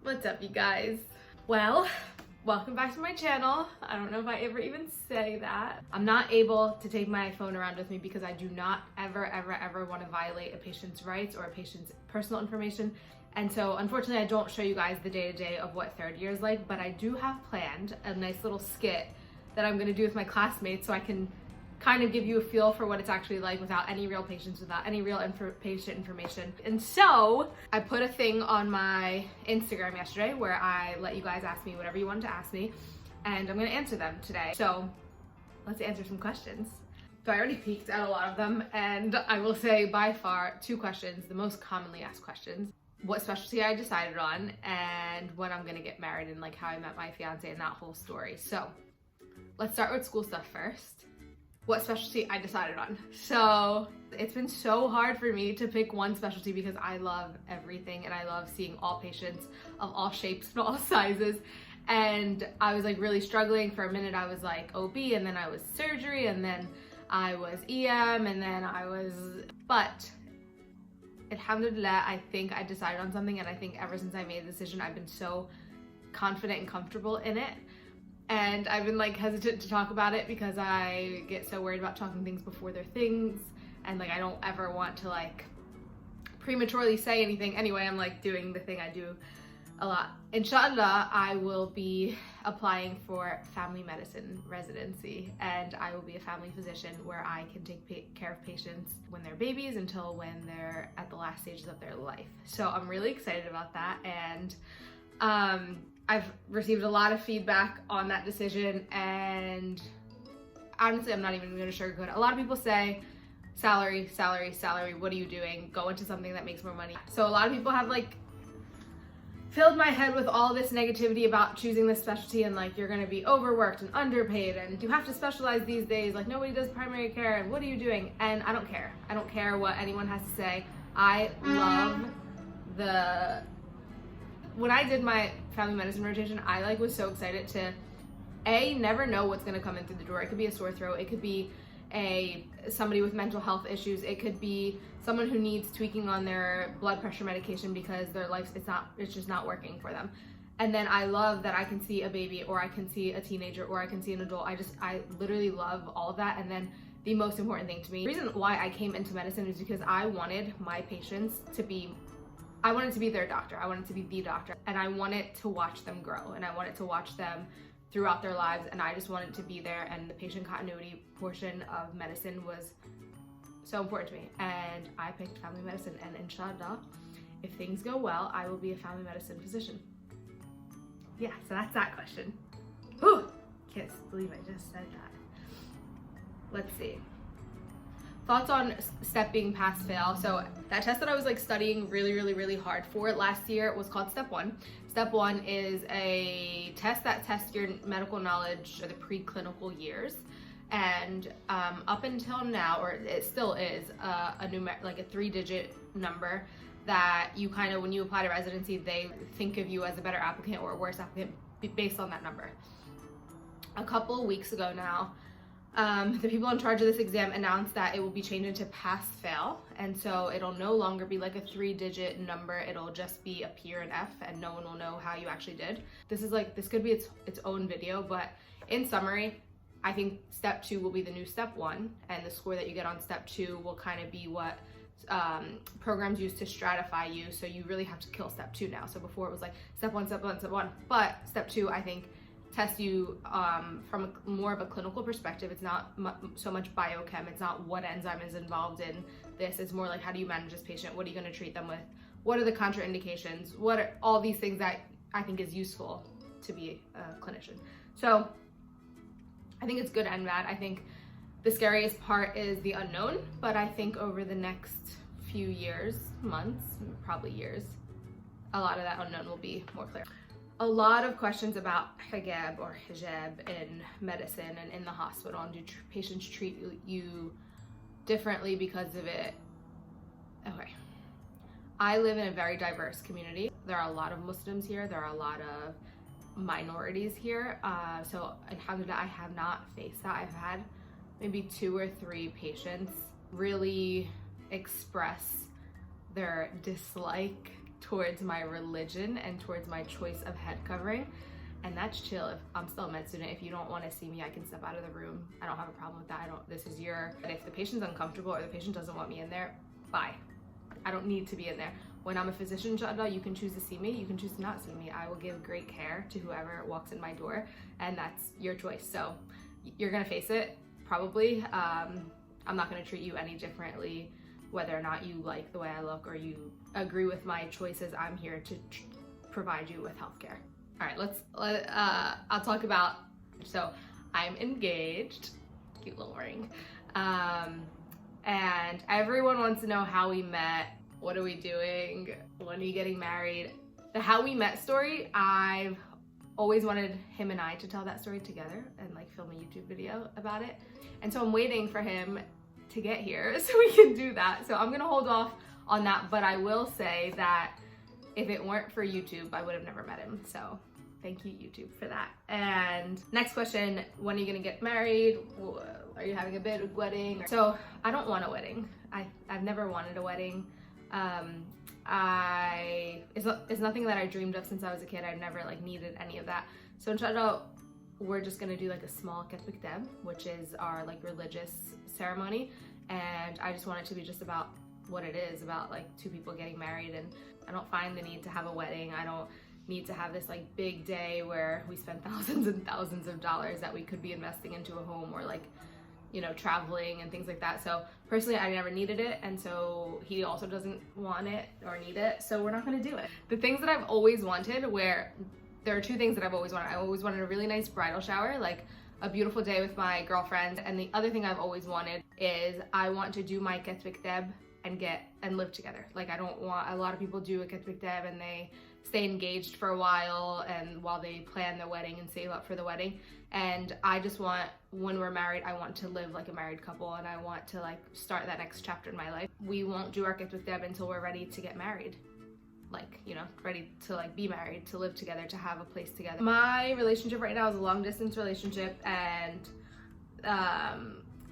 What's up, you guys? Well, welcome back to my channel. I don't know if I ever even say that. I'm not able to take my phone around with me because I do not ever want to violate a patient's rights or a patient's personal information. And so unfortunately I don't show you guys the day-to-day of what third year is like, but I do have planned a nice little skit that I'm gonna do with my classmates so I can kind of give you a feel for what it's actually like without any real patients, without any real patient information. And so I put a thing on my Instagram yesterday where I let you guys ask me whatever you wanted to ask me, and I'm gonna answer them today. So let's answer some questions. So I already peeked at a lot of them, and I will say by far 2 questions, the most commonly asked questions: what specialty I decided on, and when I'm gonna get married, and like how I met my fiance and that whole story. So let's start with school stuff first. What specialty I decided on. So it's been so hard for me to pick one specialty because I love everything and I love seeing all patients of all shapes and all sizes. And I was like really struggling. For a minute I was like OB, and then I was surgery, and then I was EM, and then but alhamdulillah, I think I decided on something, and I think ever since I made the decision I've been so confident and comfortable in it. And I've been like hesitant to talk about it because I get so worried about talking things before they're things, and like I don't ever want to like prematurely say anything. Anyway, I'm like doing the thing I do a lot. Inshallah, I will be applying for family medicine residency, and I will be a family physician where I can take care of patients when they're babies until when they're at the last stages of their life. So I'm really excited about that, and I've received a lot of feedback on that decision, and honestly, I'm not even gonna sugarcoat it. A lot of people say, salary, what are you doing? Go into something that makes more money. So a lot of people have like filled my head with all this negativity about choosing this specialty, and like you're gonna be overworked and underpaid, and you have to specialize these days, like nobody does primary care, and what are you doing? And I don't care. I don't care what anyone has to say. I love when I did my family medicine rotation, I like was so excited to never know what's gonna come in through the door. It could be a sore throat, it could be somebody with mental health issues, it could be someone who needs tweaking on their blood pressure medication because their life it's just not working for them. And then I love that I can see a baby, or I can see a teenager, or I can see an adult. I literally love all of that. And then the most important thing to me, the reason why I came into medicine is because I wanted my patients to be their doctor. I wanted to be the doctor, and I wanted to watch them grow, and I wanted to watch them throughout their lives, and I just wanted to be there. And the patient continuity portion of medicine was so important to me, and I picked family medicine. And inshallah, if things go well, I will be a family medicine physician. Yeah, so that's that question. Whew, can't believe I just said that. Let's see. Thoughts on STEP being PassFail. So that test that I was like studying really hard for last year was called Step 1. Step 1 is a test that tests your medical knowledge for the preclinical years. And up until now, or it still is, like a 3-digit number that you kind of, when you apply to residency, they think of you as a better applicant or a worse applicant based on that number. A couple weeks ago now, the people in charge of this exam announced that it will be changed into PassFail, and so it'll no longer be like a 3-digit number. It'll just be a P or an F, and no one will know how you actually did. This could be its own video, but in summary, I think Step 2 will be the new Step 1, and the score that you get on Step 2 will kind of be what programs use to stratify you. So you really have to kill Step 2 now. So before it was like Step 1, Step 1, Step 1, but Step 2, I think, test you from more of a clinical perspective. It's not so much biochem. It's not what enzyme is involved in this. It's more like, how do you manage this patient? What are you going to treat them with? What are the contraindications? What are all these things that I think is useful to be a clinician? So I think it's good and bad. I think the scariest part is the unknown, but I think over the next few years, months, probably years, a lot of that unknown will be more clear. A lot of questions about hijab in medicine and in the hospital, and do patients treat you differently because of it? Okay, I live in a very diverse community. There are a lot of Muslims here, there are a lot of minorities here, so alhamdulillah, I have not faced that. I've had maybe 2 or 3 patients really express their dislike towards my religion and towards my choice of head covering. And that's chill. If I'm still a med student, if you don't want to see me, I can step out of the room. I don't have a problem with that. If the patient's uncomfortable or the patient doesn't want me in there, bye. I don't need to be in there. When I'm a physician, inshallah, you can choose to see me, you can choose to not see me. I will give great care to whoever walks in my door, and that's your choice. So you're gonna face it, probably. I'm not gonna treat you any differently, whether or not you like the way I look or you agree with my choices. I'm here to provide you with healthcare. All right, I'll talk about, so I'm engaged, cute little ring. And everyone wants to know how we met, what are we doing, when are you getting married? The how we met story, I've always wanted him and I to tell that story together and like film a YouTube video about it. And so I'm waiting for him to get here so we can do that. So I'm gonna hold off on that, but I will say that if it weren't for YouTube, I would have never met him. So thank you, YouTube, for that. And next question, when are you gonna get married? Are you having a big wedding? So I don't want a wedding. I've never wanted a wedding. It's nothing that I dreamed of since I was a kid. I've never like needed any of that. So inshallah, we're just gonna do like a small ketbik deb, which is our like religious ceremony. And I just want it to be just about what it is, about like two people getting married. And I don't find the need to have a wedding. I don't need to have this like big day where we spend thousands and thousands of dollars that we could be investing into a home or like, you know, traveling and things like that. So personally, I never needed it, and so he also doesn't want it or need it, so we're not gonna do it. The things that I've always wanted, where there are two things that I've always wanted. I always wanted a really nice bridal shower, like a beautiful day with my girlfriend, and the other thing I've always wanted is I want to do my ketbik deb and live together. Like I don't want, a lot of people do a ketbik deb and they stay engaged for a while and while they plan their wedding and save up for the wedding. And I just want, when we're married, I want to live like a married couple, and I want to like start that next chapter in my life. We won't do our ketbik deb until we're ready to get married. Like, you know, ready to like be married, to live together, to have a place together. My relationship right now is a long distance relationship, and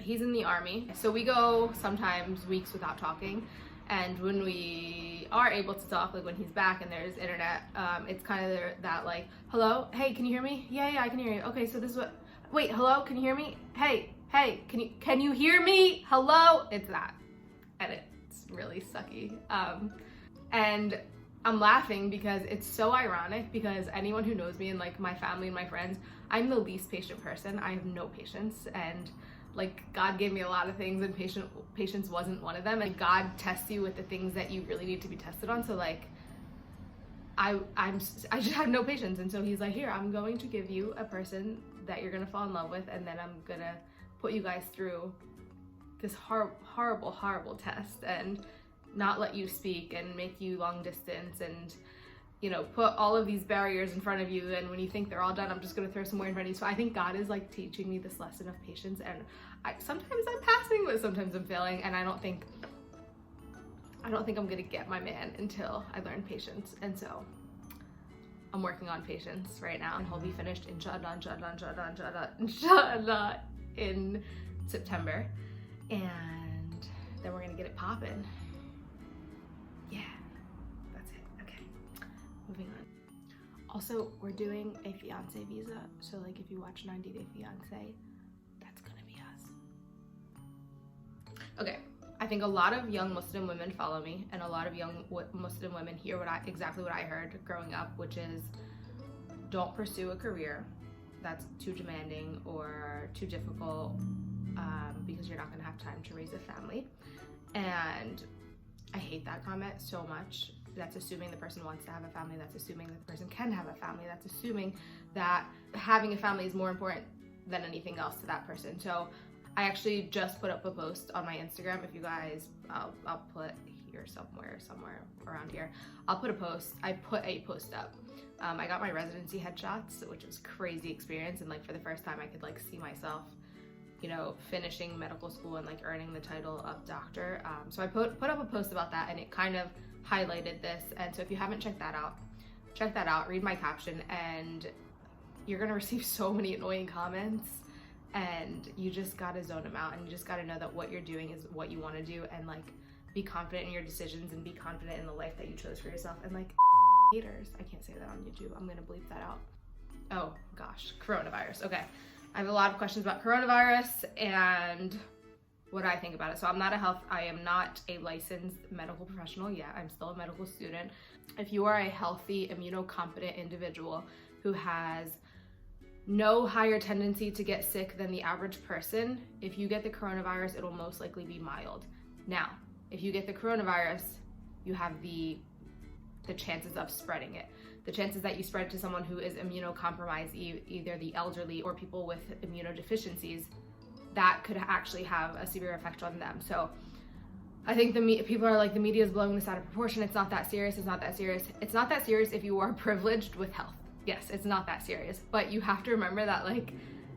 he's in the army. So we go sometimes weeks without talking. And when we are able to talk, like when he's back and there's internet, it's kind of that like, hello, hey, can you hear me? Yeah, I can hear you. Okay, so this is what, wait, hello, can you hear me? Hey, can you hear me? Hello? It's that. And it's really sucky. And I'm laughing because it's so ironic, because anyone who knows me and like my family and my friends, I'm the least patient person. I have no patience, and like God gave me a lot of things and patience wasn't one of them. And God tests you with the things that you really need to be tested on. So like I just have no patience. And so he's like, here, I'm going to give you a person that you're gonna fall in love with, and then I'm gonna put you guys through this horrible test and not let you speak and make you long distance and, you know, put all of these barriers in front of you, and when you think they're all done, I'm just gonna throw some more in front of you. So I think God is like teaching me this lesson of patience, and sometimes I'm passing, but sometimes I'm failing, and I don't think I'm gonna get my man until I learn patience. And so I'm working on patience right now, and he'll be finished inshallah in September, and then we're gonna get it popping. Yeah, that's it. Okay, moving on. Also, we're doing a fiance visa, so like if you watch 90 Day Fiance, that's gonna be us. Okay, I think a lot of young Muslim women follow me, and a lot of young Muslim women hear exactly what I heard growing up, which is don't pursue a career that's too demanding or too difficult, because you're not gonna have time to raise a family. And I hate that comment so much. That's assuming the person wants to have a family. That's assuming that the person can have a family. That's assuming that having a family is more important than anything else to that person. So I actually just put up a post on my Instagram. If you guys, I'll put here somewhere around here. I'll put a post. I put a post up. I got my residency headshots, which was a crazy experience. And like for the first time, I could like see myself, you know, finishing medical school and like earning the title of doctor. So I put up a post about that, and it kind of highlighted this. And so if you haven't checked that out, read my caption, and you're gonna receive so many annoying comments, and you just gotta zone them out, and you just gotta know that what you're doing is what you wanna do, and like be confident in your decisions and be confident in the life that you chose for yourself. And like, haters, I can't say that on YouTube. I'm gonna bleep that out. Oh gosh, coronavirus. Okay, I have a lot of questions about coronavirus and what I think about it. So I am not a licensed medical professional yet. I'm still a medical student. If you are a healthy, immunocompetent individual who has no higher tendency to get sick than the average person, if you get the coronavirus, it'll most likely be mild. Now, if you get the coronavirus, you have the chances of spreading it. The chances that you spread it to someone who is immunocompromised, either the elderly or people with immunodeficiencies, that could actually have a severe effect on them. So I think people are like, the media is blowing this out of proportion. It's not that serious. It's not that serious. It's not that serious if you are privileged with health. Yes, it's not that serious. But you have to remember that like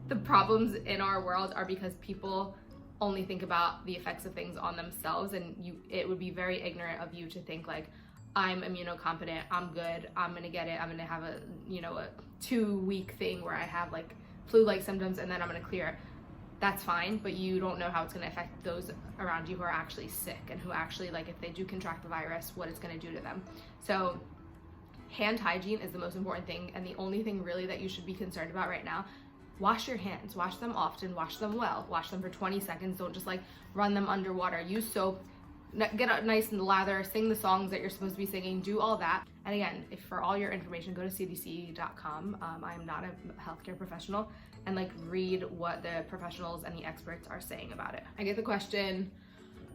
the problems in our world are because people only think about the effects of things on themselves, and it would be very ignorant of you to think like, I'm immunocompetent, I'm good, I'm gonna get it, I'm gonna have a 2-week thing where I have like flu-like symptoms and then I'm gonna clear. That's fine, but you don't know how it's gonna affect those around you who are actually sick and who actually, like, if they do contract the virus, what it's gonna do to them. So hand hygiene is the most important thing, and the only thing really that you should be concerned about right now. Wash your hands, wash them often, wash them well, wash them for 20 seconds. Don't just like run them underwater. Use soap, get up nice and lather, sing the songs that you're supposed to be singing, do all that. And again, if for all your information, go to cdc.com. I am not a healthcare professional, and like read what the professionals and the experts are saying about it. I get the question,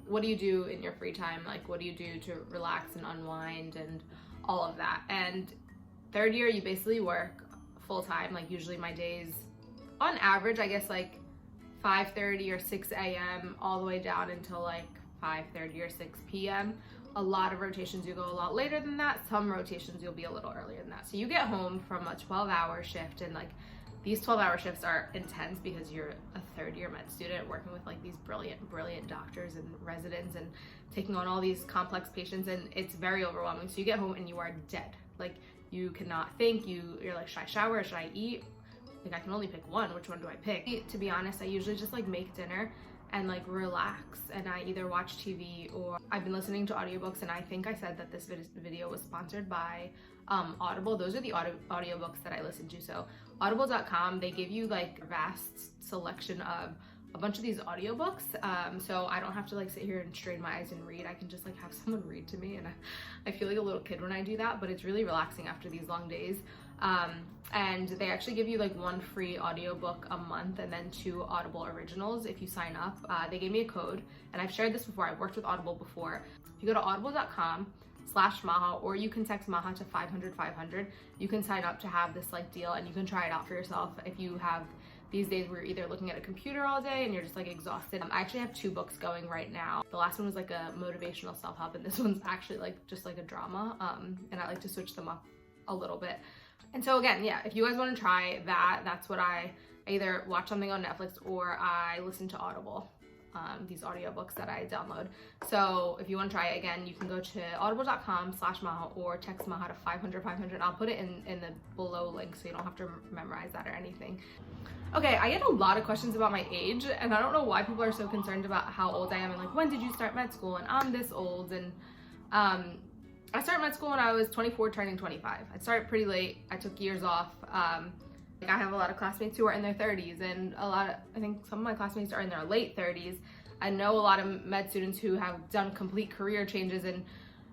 what do you do in your free time? Like, what do you do to relax and unwind and all of that? And third year, you basically work full time. Like usually my days, on average, I guess like 5:30 or 6 a.m. all the way down until like 5:30 or 6 p.m. A lot of rotations you go a lot later than that. Some rotations you'll be a little earlier than that. So you get home from a 12-hour shift, and like these 12-hour shifts are intense because you're a third-year med student working with like these brilliant doctors and residents and taking on all these complex patients, and it's very overwhelming. So you get home and you are dead. Like you cannot think. You're like, should I shower? Should I eat? Like I can only pick one. Which one do I pick? To be honest, I usually just like make dinner and like relax, and I either watch TV or I've been listening to audiobooks. And I think I said that this video was sponsored by Audible. Those are the audiobooks that I listen to. So audible.com, they give you like a vast selection of a bunch of these audiobooks, so I don't have to like sit here and strain my eyes and read. I can just like have someone read to me, and I feel like a little kid when I do that, but it's really relaxing after these long days. And they actually give you like 1 free audiobook a month and then 2 Audible originals if you sign up. They gave me a code, and I've shared this before. I've worked with Audible before. If you go to audible.com/Maha, or you can text Maha to 500-500, you can sign up to have this like deal, and you can try it out for yourself if you have these days where you're either looking at a computer all day and you're just like exhausted. I actually have 2 books going right now. The last one was like a motivational self-help, and this one's actually like just like a drama, and I like to switch them up a little bit. And so again, yeah, if you guys want to try that, that's what I either watch something on Netflix or I listen to Audible, these audiobooks that I download. So if you want to try it, again, you can go to audible.com/Maha or text Maha to 500-500. I'll put it in the below link so you don't have to memorize that or anything. Okay, I get a lot of questions about my age, and I don't know why people are so concerned about how old I am and like, when did you start med school? And I'm this old. And I started med school when I was 24 turning 25. I started pretty late. I took years off. I have a lot of classmates who are in their 30s, and I think some of my classmates are in their late 30s. I know a lot of med students who have done complete career changes and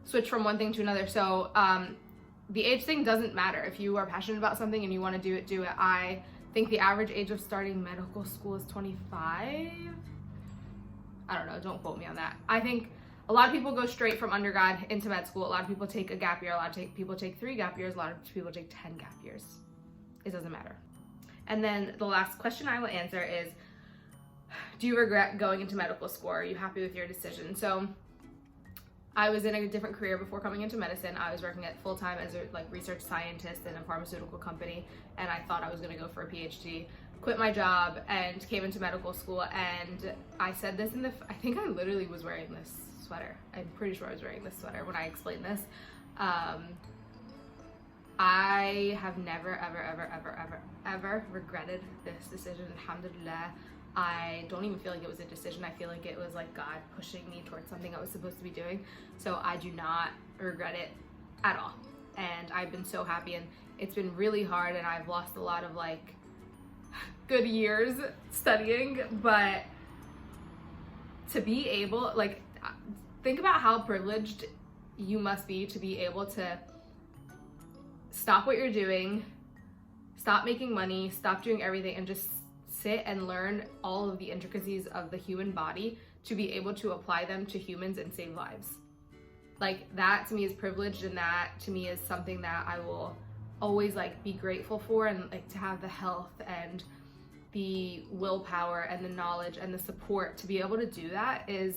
switched from one thing to another. So the age thing doesn't matter. If you are passionate about something and you want to do it, do it. I think the average age of starting medical school is 25. I don't know, don't quote me on that. I think a lot of people go straight from undergrad into med school. A lot of people take a gap year. A lot of people take 3 gap years. A lot of people take 10 gap years. It doesn't matter. And then the last question I will answer is, do you regret going into medical school? Are you happy with your decision? So I was in a different career before coming into medicine. I was working at full-time as a research scientist in a pharmaceutical company, and I thought I was going to go for a PhD. Quit my job and came into medical school, and I said this I think I literally was wearing this sweater. I'm pretty sure I was wearing this sweater when I explained this. I have never, ever regretted this decision. Alhamdulillah. I don't even feel like it was a decision. I feel like it was like God pushing me towards something I was supposed to be doing. So I do not regret it at all. And I've been so happy, and it's been really hard, and I've lost a lot of like good years studying, but to be able, like, think about how privileged you must be to be able to stop what you're doing, stop making money, stop doing everything, and just sit and learn all of the intricacies of the human body to be able to apply them to humans and save lives. Like, that to me is privileged, and that to me is something that I will always like be grateful for, and like to have the health and the willpower and the knowledge and the support to be able to do that is,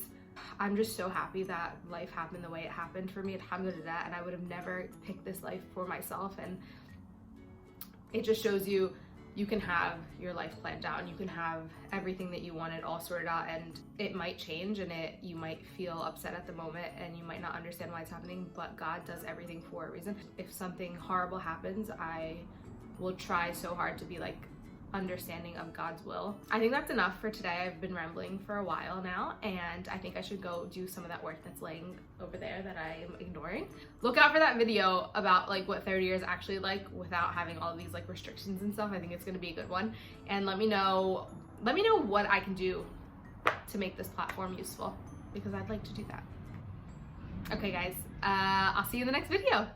I'm just so happy that life happened the way it happened for me. Alhamdulillah, and I would have never picked this life for myself. And it just shows you can have your life planned out, and you can have everything that you wanted all sorted out, and it might change, and you might feel upset at the moment, and you might not understand why it's happening, but God does everything for a reason. If something horrible happens, I will try so hard to be like understanding of God's will. I think that's enough for today. I've been rambling for a while now, and I think I should go do some of that work that's laying over there that I am ignoring. Look out for that video about like what third year is actually like without having all of these like restrictions and stuff. I think it's going to be a good one, and let me know what I can do to make this platform useful, because I'd like to do that. Okay guys, I'll see you in the next video.